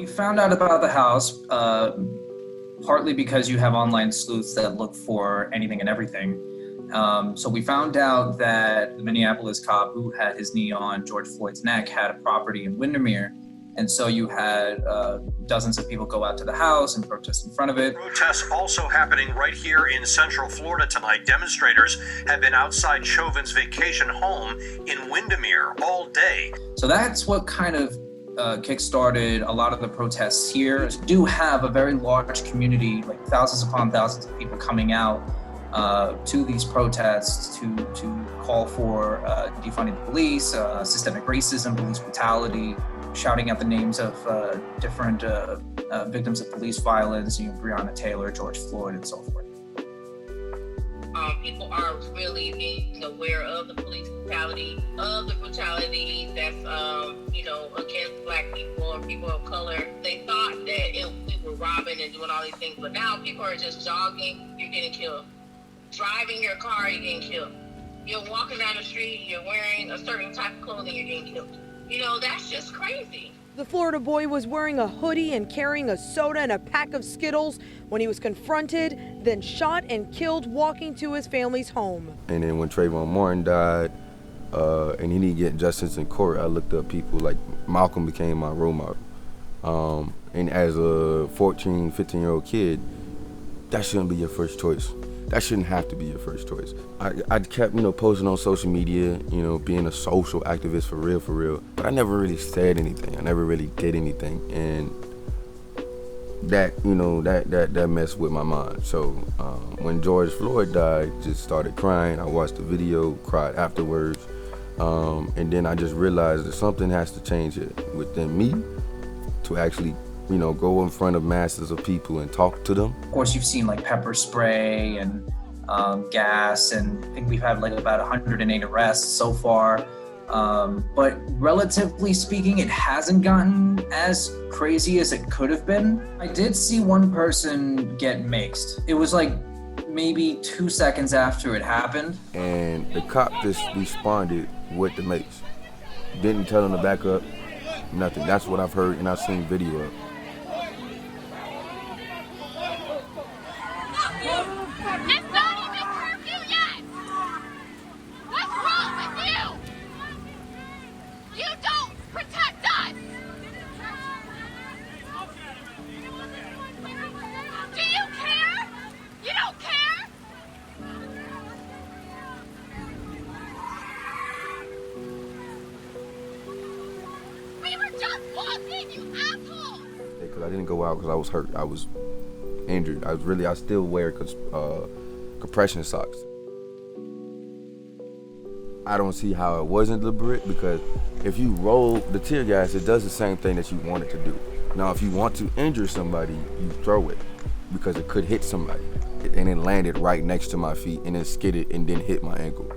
We found out about the house partly because you have online sleuths that look for anything and everything. So we found out that the Minneapolis cop who had his knee on George Floyd's neck had a property in Windermere. And so you had dozens of people go out to the house and protest in front of it. Protests also happening right here in Central Florida tonight. Demonstrators have been outside Chauvin's vacation home in Windermere all day. So that's what kind of kickstarted a lot of the protests here. Do have a very large community, like thousands upon thousands of people coming out to these protests to call for defunding the police, systemic racism, police brutality, shouting out the names of different victims of police violence, Breonna Taylor, George Floyd, and so forth. People are really being aware of the police brutality, of the brutality that's, against Black people or people of color. They thought that we were robbing and doing all these things, but now people are just jogging, you're getting killed. Driving your car, you're getting killed. You're walking down the street, you're wearing a certain type of clothing, you're getting killed. That's just crazy. The Florida boy was wearing a hoodie and carrying a soda and a pack of Skittles when he was confronted, then shot and killed walking to his family's home. And then when Trayvon Martin died, and he didn't get justice in court, I looked up people like Malcolm became my role model. And as a 14, 15-year-old kid, that shouldn't be your first choice. That shouldn't have to be your first choice. I kept, posting on social media, being a social activist for real. But I never really said anything. I never really did anything. And that, that messed with my mind. So when George Floyd died, just started crying. I watched the video, cried afterwards. And then I just realized that something has to change within me to actually go in front of masses of people and talk to them. Of course, you've seen like pepper spray and gas, and I think we've had like about 108 arrests so far. But relatively speaking, it hasn't gotten as crazy as it could have been. I did see one person get maxed. It was like maybe 2 seconds after it happened. And the cop just responded with the mace. Didn't tell him to back up, nothing. That's what I've heard and I've seen video of. Because I didn't go out because I was hurt. I was injured. I still wear compression socks. I don't see how it wasn't deliberate, because if you roll the tear gas, it does the same thing that you want it to do. Now, if you want to injure somebody, you throw it because it could hit somebody. And it landed right next to my feet and then skidded and then hit my ankle.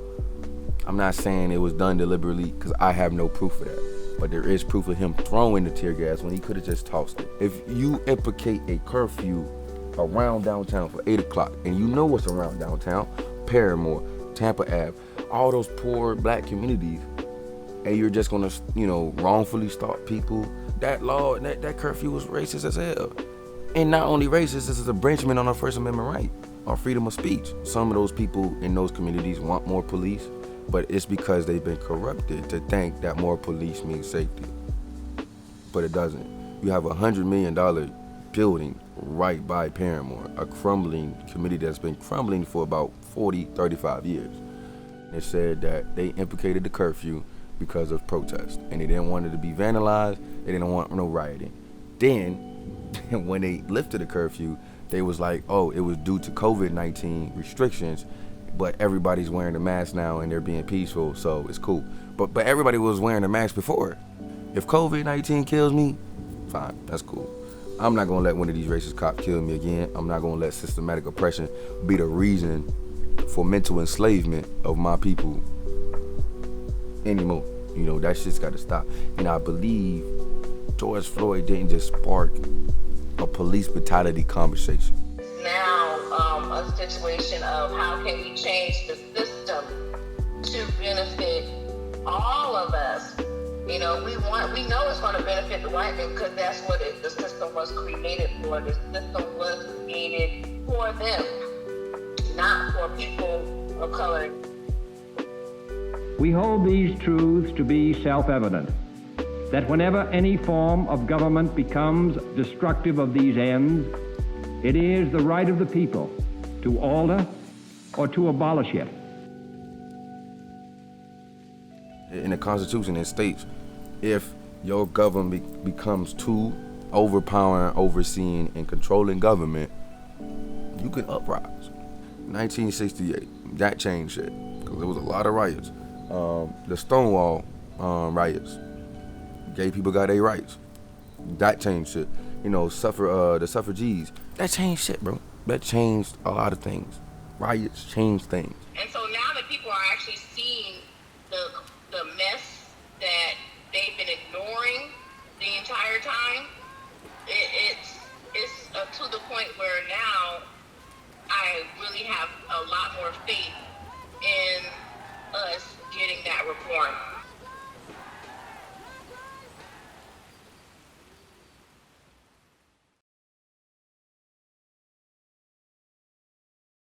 I'm not saying it was done deliberately because I have no proof of that. But there is proof of him throwing the tear gas when he could have just tossed it. If you implicate a curfew around downtown for 8 o'clock, and you know what's around downtown, Paramore, Tampa Ave, all those poor Black communities, and you're just gonna, wrongfully stop people, that law, that curfew was racist as hell. And not only racist, this is a infringement on our First Amendment right, our freedom of speech. Some of those people in those communities want more police, but it's because they've been corrupted to think that more police means safety. But it doesn't. You have a $100 million building right by Paramore, a crumbling community that's been crumbling for about 40, 35 years. It said that they implicated the curfew because of protest, and they didn't want it to be vandalized, they didn't want no rioting. Then, when they lifted the curfew, they was like, oh, it was due to COVID-19 restrictions, but everybody's wearing a mask now and they're being peaceful, so it's cool. But everybody was wearing a mask before. If COVID-19 kills me, fine, that's cool. I'm not gonna let one of these racist cops kill me again. I'm not gonna let systematic oppression be the reason for mental enslavement of my people anymore. That shit's gotta stop. And I believe George Floyd didn't just spark a police brutality conversation. Now, a situation of how can we change the system to benefit all of us, You know, we know it's going to benefit the white man because that's what the system was created for. The system was created for them, not for people of color. We hold these truths to be self-evident, that whenever any form of government becomes destructive of these ends, it is the right of the people to alter or to abolish it. In the Constitution, it states, if your government becomes too overpowering, overseeing, and controlling government, you can uprise. 1968, that changed shit, because there was a lot of riots. The Stonewall riots, gay people got their rights. That changed shit. You know, the suffragees, that changed shit, bro. That changed a lot of things. Riots changed things. And so now that people are actually seeing the mess that they've been ignoring the entire time, it's to the point where now I really have a lot more faith in us getting that reform.